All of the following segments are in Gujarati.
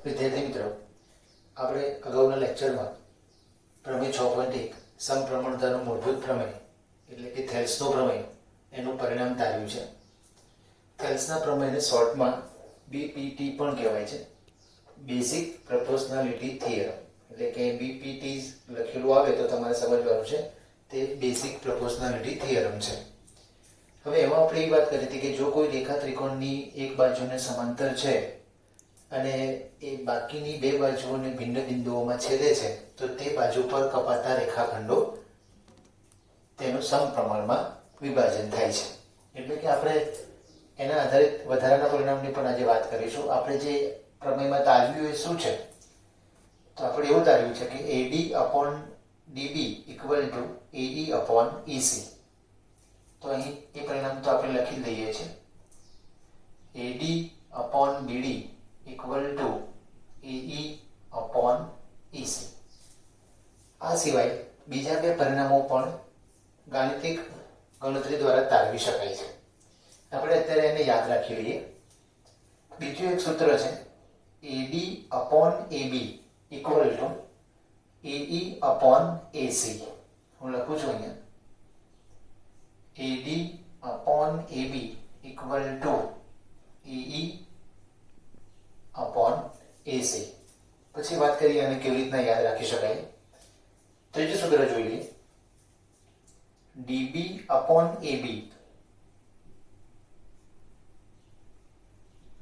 વિદ્યાર્થી મિત્રો, આપણે અગાઉના લેક્ચરમાં પ્રમેય 6.1 સમપ્રમાણતાનું મૂળભૂત પ્રમેય એટલે કે થેલ્સનો પ્રમેય એનું પરિણામ તાર્યું છે. થેલ્સના પ્રમેયને શોર્ટમાં બીપીટી પણ કહેવાય છે, બેઝિક પ્રપોર્શનાલિટી થિયરમ. એટલે કે બીપીટી લખેલું આવે તો તમારે સમજવાનું છે તે બેઝિક પ્રપોર્શનાલિટી થિયરમ છે. હવે એમાં આપણે એ વાત કરી હતી કે જો કોઈ રેખા ત્રિકોણની એક બાજુને સમાંતર છે અને એ બાકીની બે બાજુઓને ભિન્ન બિંદુઓમાં છેદે છે તો તે બાજુ પર કપાતા રેખાખંડો તેનું સમપ્રમાણમાં વિભાજન થાય છે. એટલે કે આપણે એના આધારિત વધારાના પરિણામની પણ આજે વાત કરીશું. આપણે જે પ્રમેયમાં તારવ્યું એ શું છે? તો આપણે એવું તાર્યું છે કે AD upon DB equal to AE upon EC. તો અહીં એ પરિણામ તો આપણે લખી દઈએ છીએ. AD upon BD equal to AE upon EC. આ સિવાય બીજા બે પરિણામો પણ ગાણિતિક ગણતરી દ્વારા તારવી શકાય છે. આપણે અત્યારે એને યાદ રાખી લઈએ. બીજું એક સૂત્ર છે AD upon AB equal to AE upon AC. હું લખું છું અહીંયા AD upon AB equal to AE upon AC. પછી વાત કરીએ અને કેવી રીતના યાદ રાખી શકાય. ત્રીજું સૂત્ર જોઈ લઈએ. DB upon AB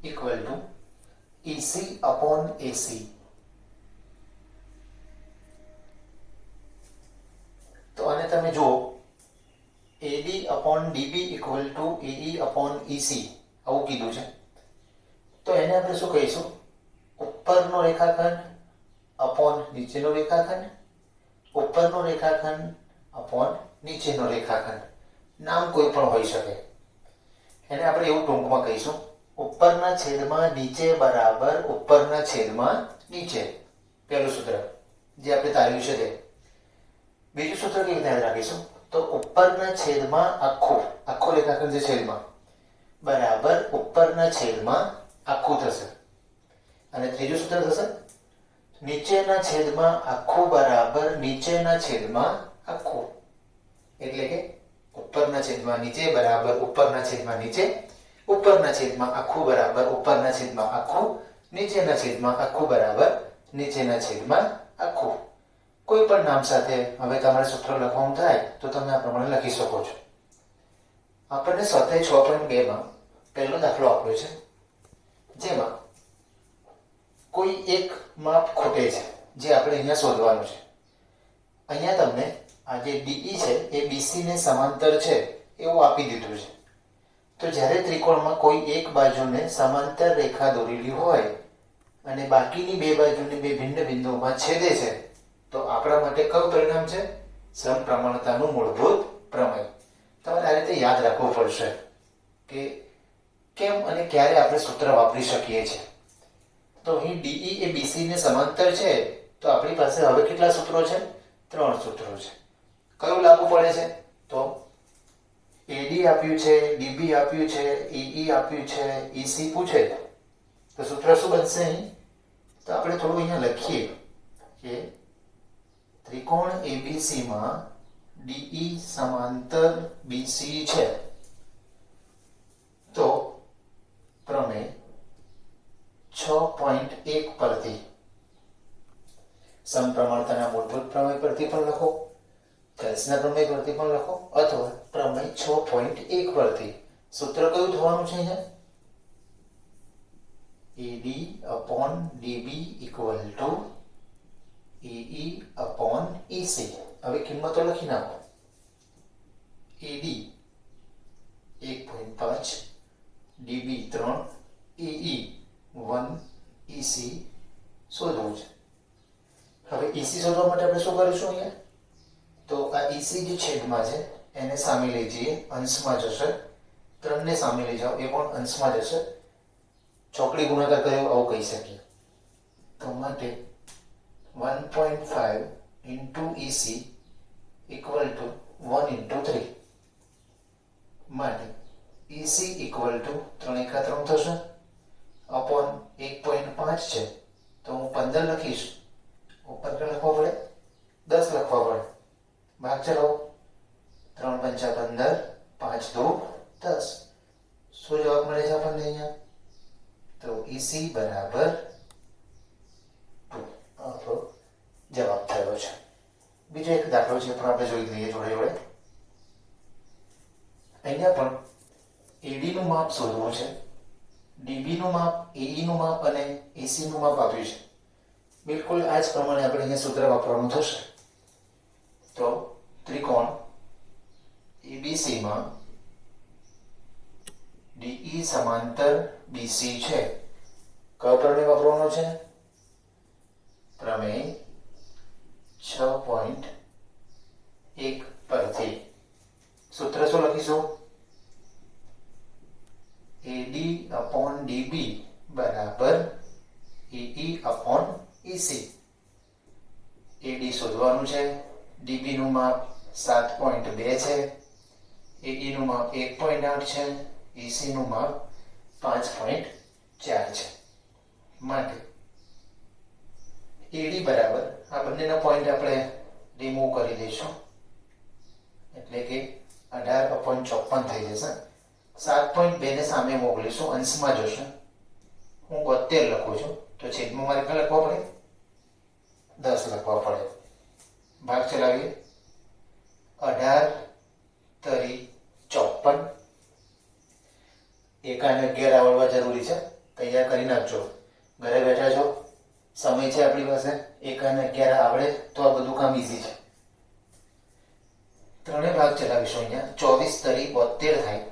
equal to EC upon AC. તો આને તમે જુઓ, AD upon DB equal to AE upon EC આવું કીધું છે. તો એને આપણે શું કહીશું? ઉપરનો રેખાખંડ અપોન નીચેનો રેખાખંડ, ઉપરનો રેખાખંડ અપોન નીચેનો રેખાખંડ. નામ કોઈ પણ હોઈ શકે. એને આપણે એવું ટૂંકમાં કહીશું ઉપરના છેદમાં નીચે બરાબર ઉપરના છેદમાં નીચે. પહેલું સૂત્ર જે આપણે તાર્યું છે તે. બીજું સૂત્ર કેવી રીતે યાદ રાખીશું? તો ઉપરના છેદમાં આખો રેખાખંડ જે છેદમાં બરાબર ઉપરના છેદમાં આખું થશે. અને ત્રીજું સૂત્ર થશે નીચેના છેદમાં આખું બરાબર નીચેના છેદમાં આખું. એટલે કે ઉપરના છેદમાં નીચે બરાબર ઉપરના છેદમાં નીચે, ઉપરના છેદમાં આખું બરાબર ઉપરના છેદમાં આખું, નીચેના છેદમાં આખું બરાબર નીચેના છેદમાં આખું. કોઈ પણ નામ સાથે હવે તમારે સૂત્ર લખવાનું થાય તો તમે આ પ્રમાણે લખી શકો છો. આપણને સ્વાધ્યાય 6.2 માં પહેલો દાખલો આપ્યો છે જેમાં કોઈ એક માપ ખૂટે છે જે આપણે અહીંયા શોધવાનું છે. અહીંયા તમને આ જે DE છે એ BC ને સમાંતર છે એવું આપી દીધું છે. તો જ્યારે ત્રિકોણમાં કોઈ એક બાજુને સમાંતર રેખા દોરેલી હોય અને બાકીની બે બાજુની બે ભિન્ન બિંદુઓમાં છેદે છે તો આપણા માટે કયું પરિણામ છે? સમપ્રમાણતાનું મૂળભૂત પ્રમેય. તમારે આ રીતે યાદ રાખવું પડશે કે કેમ અને ક્યારે આપણે સૂત્ર વાપરી શકીએ છીએ. તો અહીં DE એ BC ને સમાંતર છે તો આપણી પાસે હવે કેટલા સૂત્રો છે? 3 સૂત્રો છે. કયું લાગુ પડે છે? તો AD આપ્યું છે, DB આપ્યું છે, EE આપ્યું છે, EC પૂછે તો સૂત્ર શું બનશે અહીં? તો આપણે થોડું અહીંયા લખીએ કે ત્રિકોણ ABC માં DE સમાંતર BC છે તો પ્રમેય 6.1 પરથી સમપ્રમાણતાના મૂળભૂત પ્રમેય પરથી પણ લખો, થેલ્સના પ્રમેય પરથી પણ લખો, અથવા પ્રમેય 6.1 પરથી. સૂત્ર કયું થવાનું છે અહીંયા? AD upon DB equal to AE upon EC. હવે કિંમતો લખી નાખો. AD 1.5, DB 3, AE 1, EC શોધવું છે. હવે EC શોધવા માટે આપણે શું કરીશું અહીંયા? તો આ EC જે છેદમાં છે એને સામે લઈ જઈએ, અંશમાં જશે. 3 ને સામે લઈ જાઓ, એ પણ અંશમાં જશે. ચોકડી ગુણાકાર કર્યો આવું કહી શકીએ. તો માટે 1.5 into EC equal to 1 into 3. માટે EC equal to 3 એકા 3 થશે upon 1.5 છે તો હું 15 લખીશ, ઉપર લખવા પડે 10 લખવા પડે, ભાગ ચલાવો, 3 પંચા 15, 5 દો 10. શું જવાબ મળે છે આપણને અહીંયા? તો EC બરાબર 2 આપણો જવાબ થયો છે. બીજો એક દાખલો છે પણ આપણે જોઈ લઈએ જોડે જોડે. અહીંયા પણ AD નું માપ શોધવું છે, DB નું માપ, AE નું માપ અને AC નું માપ આપ્યું છે. બિલકુલ આ જ પ્રમાણે આપણે અહીંયા સૂત્ર વાપરવાનું થશે. તો ત્રિકોણ ABC માં DE સમાંતર BC છે. કયો પ્રમેય વાપરવાનો છે? પ્રમેય 6.1 પરથી. સૂત્ર શું લખીશું? AD upon DB બરાબર AE upon EC. AD શોધવાનું છે, DB નું માપ 7.2 છે, AE નું માપ 1.8 છે, EC નું માપ 5.4 છે. માટે AD બરાબર આ બંનેના પોઈન્ટ આપણે રિમૂવ કરી દઈશું, એટલે કે 18/54 થઈ જશે. 7.2 ને સામે મોકલીશું, અંશમાં જશે. હું 72 લખું છું, તો છેદમાં મારે કેટલા લખવા પડે? 10 લખવા પડે. ભાગ ચલાવીએ, 18 તરી 54, એકાને 11 આવડવા જરૂરી છે, તૈયાર કરી નાખજો. ઘરે બેઠા છો, સમય છે આપણી પાસે, એકાને 11 આવડે તો આ બધું કામ ઈઝી છે. ત્રણે ભાગ ચલાવીશું. અહીંયા 24 તરી 72 થાય,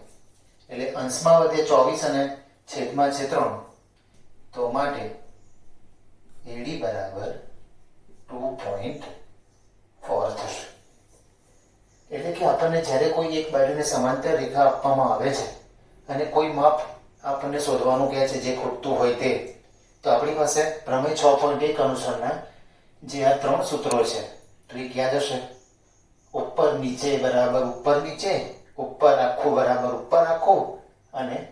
એટલે અંશમાં વધે 24 અને છેદમાં છે 3. તો માટે AD બરાબર 2.4 થશે. એટલે કે આપણને જ્યારે કોઈ એક બાજુને સમાંતર રેખા આપવામાં આવે છે અને કોઈ માપ આપણને શોધવાનું કહે છે જે ખૂટતું હોય તે, તો આપણી પાસે પ્રમેય 6.1 અનુસારના જે આ 3 સૂત્રો છે, ટ્રીક યાદ હશે. ઉપર નીચે બરાબર ઉપર નીચે, ઉપર આખું બરાબર ઉપર આખું અને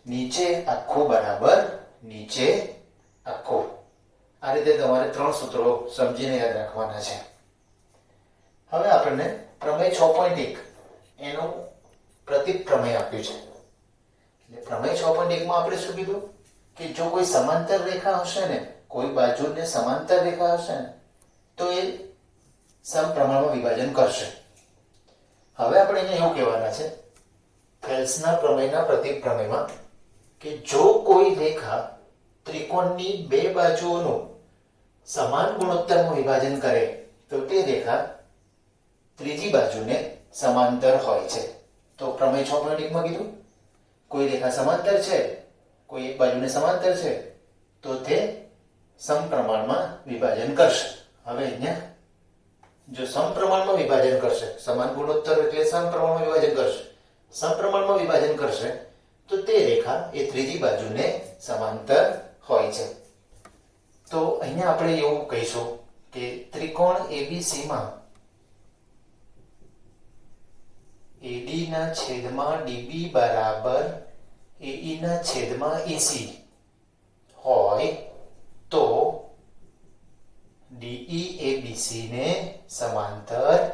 નીચે આખું બરાબર નીચે આખું. આ રીતે તમારે 3 સૂત્રો સમજીને યાદ રાખવાના છે. હવે આપણને પ્રમેય 6.1 એનું પ્રતીક પ્રમેય આપ્યું છે. એટલે પ્રમેય 6.1 માં આપણે શું કીધું કે જો કોઈ સમાંતર રેખા હશે ને, કોઈ બાજુને સમાંતર રેખા હશે ને, તો એ સમપ્રમાણમાં વિભાજન કરશે. હવે આપણે અહીંયા એવું કહેવાના છે ફેલ્સના પ્રમેયના પ્રતીક પ્રમેયમાં કે જો કોઈ રેખા ત્રિકોણની બે બાજુઓનું સમાન ગુણોત્તરમાં વિભાજન કરે તો તે રેખા ત્રીજી બાજુને સમાંતર હોય છે. તો પ્રમેય 6.1 માં કીધું કોઈ રેખા સમાંતર છે, કોઈ એક બાજુને સમાંતર છે, તો તે સમપ્રમાણમાં વિભાજન કરશે. હવે અહીંયા જો સમપ્રમાણમાં વિભાજન કરશે, સમાન ગુણોત્તર એટલે સમપ્રમાણમાં વિભાજન કરશે, સમપ્રમાણમાં વિભાજન કરશે તો તે રેખા એ ત્રીજી બાજુને સમાંતર હોય છે. તો અહીંયા આપણે એવું કહીશું કે ત્રિકોણ ABC માં AD ના છેદમાં DB બરાબર AE ના છેદમાં EC હોય તો DE એ BC ને સમાંતર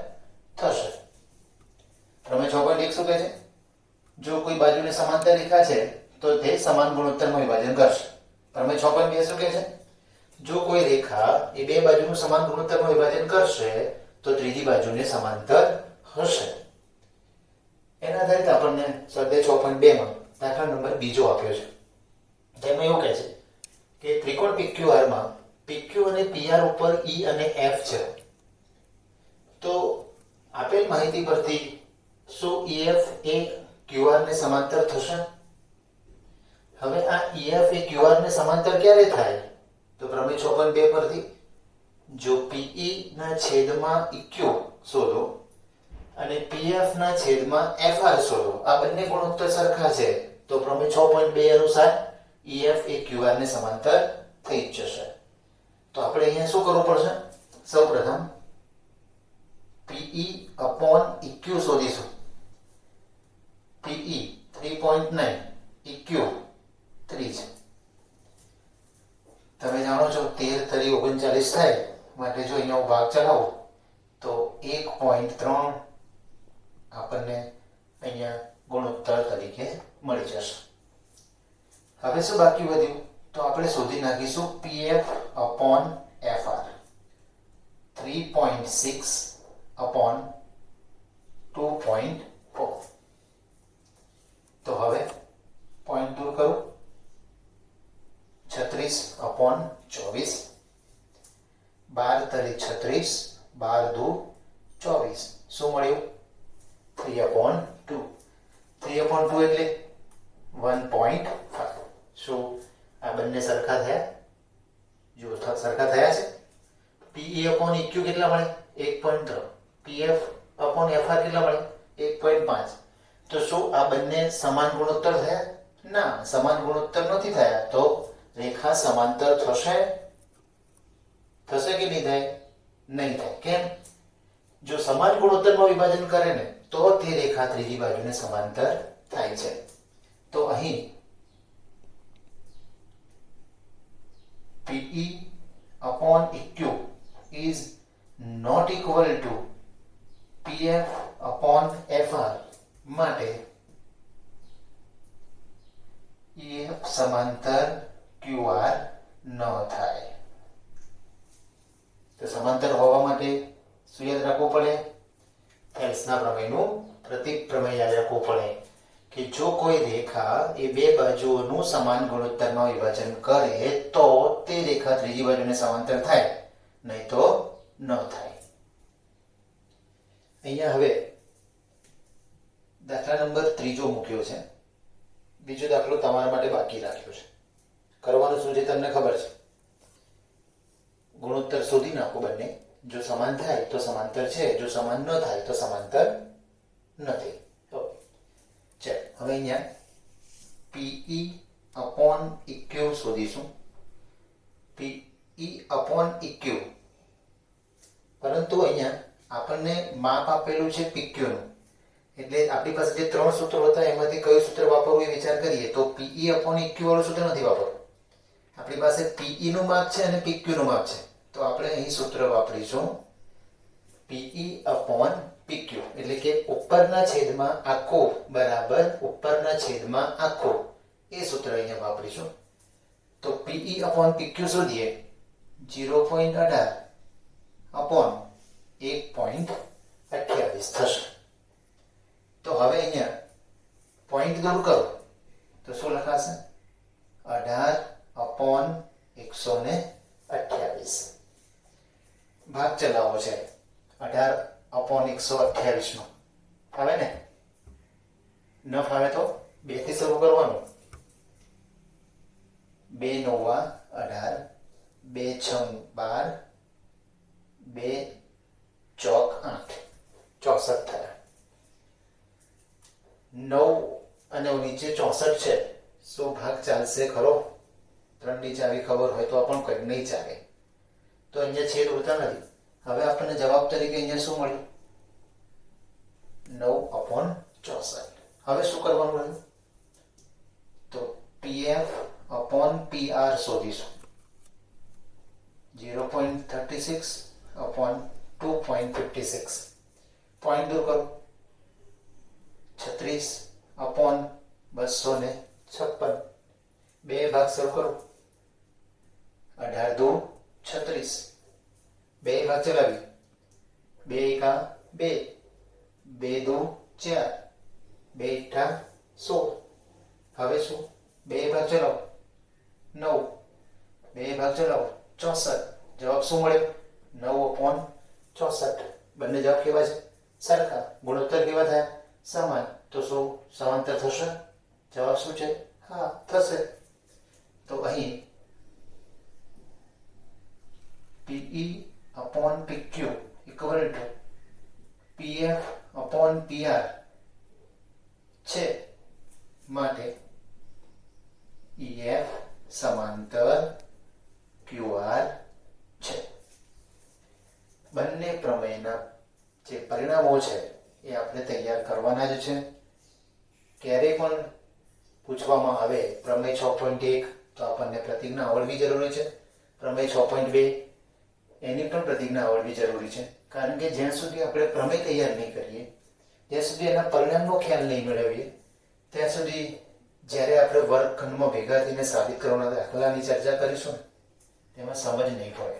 થશે. પ્રમેય 6.1 શું કહે છે? જો કોઈ બાજુને સમાંતર રેખા છે તો તે સમાન ગુણોત્તરમાં વિભાજન કરશે. પ્રમેય 6.2 શું કહે છે? જો કોઈ રેખા એ બે બાજુનું સમાન ગુણોત્તરમાં વિભાજન કરશે તો ત્રીજી બાજુને સમાંતર હશે. એના આધારિત આપણને સ્વાધ્યાય 6.2 માં દાખલા નંબર બીજો આપ્યો છે. તેમાં એવું કહે છે કે ત્રિકોણ PQR માં PQ અને PR ઉપર E અને F છે. તો આપેલ માહિતી પરથી શું EF એ QR ને સમાંતર થશે? હવે આ EF એ QR ને સમાંતર ક્યારે થાય? તો પ્રમેય 6.2 પરથી જો PE ના છેદમાં EQ શોધો અને PF ના છેદમાં FR શોધો, આ બંને ગુણોત્તર સરખા છે તો પ્રમેય 6.2 અનુસાર EF એ QR ને સમાંતર થઈ જ જશે. તો આપણે અહીંયા શું કરવું પડશે? સૌપ્રથમ PE upon EQ શોધીશું. PE 3.9, EQ 3 છે. તમે જાણો છો 13 તરી 39 થાય માટે જો અહીંયા હું ભાગ ચલાવું તો 1.3 આપણને અહીંયા ગુણોત્તર તરીકે મળી જશે. હવે શું બાકી વધ્યું તો આપણે શોધી નાખીશું PF upon FR 3.6 upon 2.4. તો હવે પોઈન્ટ દૂર કરું 36 upon 24 12 તરી 36 12 દુ 24 શું મળ્યું 3 upon 2. 3 upon 2 એટલે 1.5. શું આ બંને સરખા થયા? જો સરખા થયા છે. PE upon EQ કેટલા મળે 1.3. PF upon FR કેટલા મળે 1.5. તો શું આ બંને સમાન ગુણોત્તર થયા? ના, સમાન ગુણોત્તર નથી થયા. તો રેખા સમાંતર થશે કે નહીં થાય? નહીં થાય. કેમ? જો સમાન ગુણોત્તરમાં વિભાજન કરે ને તો તે રેખા ત્રીજી બાજુને સમાંતર થાય છે. તો અહીં PE upon EQ is not equal to PF upon FR માટે EF સમાંતર QR ન થાય. તો સમાંતર હોવા માટે શું યાદ રાખવું પડે? થેલ્સના પ્રમેયનું પ્રતીક પ્રમેય યાદ રાખવું પડે કે જો કોઈ રેખા એ બે બાજુઓનું સમાન ગુણોત્તરમાં વિભાજન કરે તો તે રેખા ત્રીજી બાજુને સમાંતર થાય, નહીં તો ન થાય. અહીંયા હવે દાખલા નંબર 3 મૂક્યો છે. બીજો દાખલો તમારા માટે બાકી રાખ્યો છે. કરવાનું શું છે તમને ખબર છે? ગુણોત્તર શોધી નાખો બંને. જો સમાન થાય તો સમાંતર છે, જો સમાન ન થાય તો સમાંતર નથી. ચાલો હવે અહીંયા PE upon EQ શોધીશું. PE upon EQ, પરંતુ અહીંયા આપણને માપ આપેલું છે PQ નું, એટલે આપણી પાસે જે 3 સૂત્રો હતા એમાંથી કયું સૂત્ર વાપરવું એ વિચાર કરીએ તો PE upon EQ વાળું સૂત્ર નથી વાપરવું. આપણી પાસે PE નું માપ છે અને PQ નું માપ છે. તો આપણે અહીં સૂત્ર વાપરીશું PE upon PQ, એટલે કે ઉપરના છેદમાં આખો બરાબર ઉપરના છેદમાં આખો, એ સૂત્ર અહીંયા વાપરીશું. તો PE upon PQ શોધીએ 0.18 upon 1.28 થશે. તો હવે અહીંયા પોઈન્ટ દૂર કરો તો શું લખાશે 18 upon 128. ભાગ ચલાવો છે 18 upon 128 નો. ફાવે ને? ન ફાવે તો 2 થી શરૂ કરવાનું. 2 નવા 18, 2 છંગ 12, 2 ચોક 8, 64 થયા. 9 અને નીચે 64 છે. શું ભાગ ચાલશે ખરો? 3 ની ચાવી ખબર હોય તો પણ કંઈ નહીં ચાલે. તો અહીંયા છેદ ઉડતા નથી. હવે આપણને જવાબ તરીકે અહીંયા શું મળ્યું 9 upon 64. હવે શું કરવાનું રહ્યું? તો PF upon PR શોધીશું. 0.36 upon 2.56. પોઈન્ટ દૂર કરો 36 upon 256. 2 ભાગ શરૂ કરો 18 દુ 36. 2 ભાગ ચલાવી 2 એકા 2, 2 દુ 4, 2 એઠા 16. હવે શું 2 ભાગ ચલાવો 9, 2 ભાગ ચલાવો 64. જવાબ શું મળ્યો 9 upon 64. બંને જવાબ કેવા છે? સરખા. ગુણોત્તર કેવા થયા? સમાન. તો શું સમાંતર થશે? જવાબ શું છે? હા, થશે. તો અહીં PE upon PQ equal to PF upon PR છે માટે EF સમાંતર QR છે. બંને પ્રમેયના જે પરિણામો છે એ આપણે તૈયાર કરવાના જ છે. ક્યારે પણ પૂછવામાં આવે પ્રમેય 6.1 તો આપણને પ્રતિજ્ઞા આવડવી જરૂરી છે. પ્રમેય 6.2 એની પણ પ્રતિજ્ઞા આવડવી જરૂરી છે. કારણ કે જ્યાં સુધી આપણે પ્રમેય તૈયાર નહીં કરીએ, જ્યાં સુધી એના પરિણામનો ખ્યાલ નહીં મેળવીએ, ત્યાં સુધી જ્યારે આપણે વર્ગખંડમાં ભેગા થઈને સાબિત કરવાના દાખલાની ચર્ચા કરીશું ને, તેમાં સમજ નહીં પડે.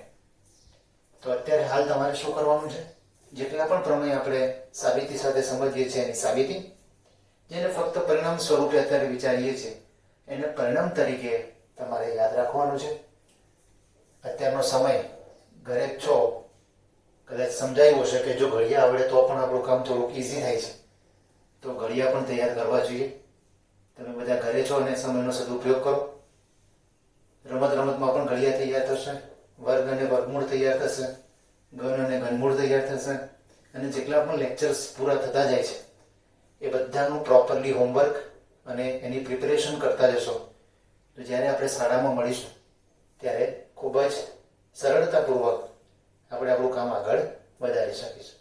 તો અત્યારે હાલ તમારે શું કરવાનું છે? જેટલા પણ પ્રમેય આપણે સાબિતી સાથે સમજીએ છીએ એની સાબિતી, જેને ફક્ત પરિણામ સ્વરૂપે અત્યારે વિચારીએ છીએ, એને પરિણામ તરીકે તમારે યાદ રાખવાનું છે. અત્યારનો સમય ઘરે જ છો, કદાચ સમજાયું હશે કે જો ઘડિયા આવડે તો પણ આપણું કામ થોડુંક ઇઝી થાય છે, તો ઘડિયા પણ તૈયાર કરવા જોઈએ. તમે બધા ઘરે છો અને સમયનો સદુપયોગ કરો. રમતમાં પણ ઘડિયા તૈયાર થશે, વર્ગ અને વર્ગમૂળ તૈયાર થશે, ઘન અને ઘનમૂળ તૈયાર થશે, અને જેટલા પણ લેક્ચર્સ પૂરા થતા જાય છે એ બધાનું પ્રોપરલી હોમવર્ક અને એની પ્રિપેરેશન કરતા જશો, તો જ્યારે આપણે શાળામાં મળીશું ત્યારે ખૂબ જ સરળતાપૂર્વક આપણે આપણું કામ આગળ વધારી શકીશું.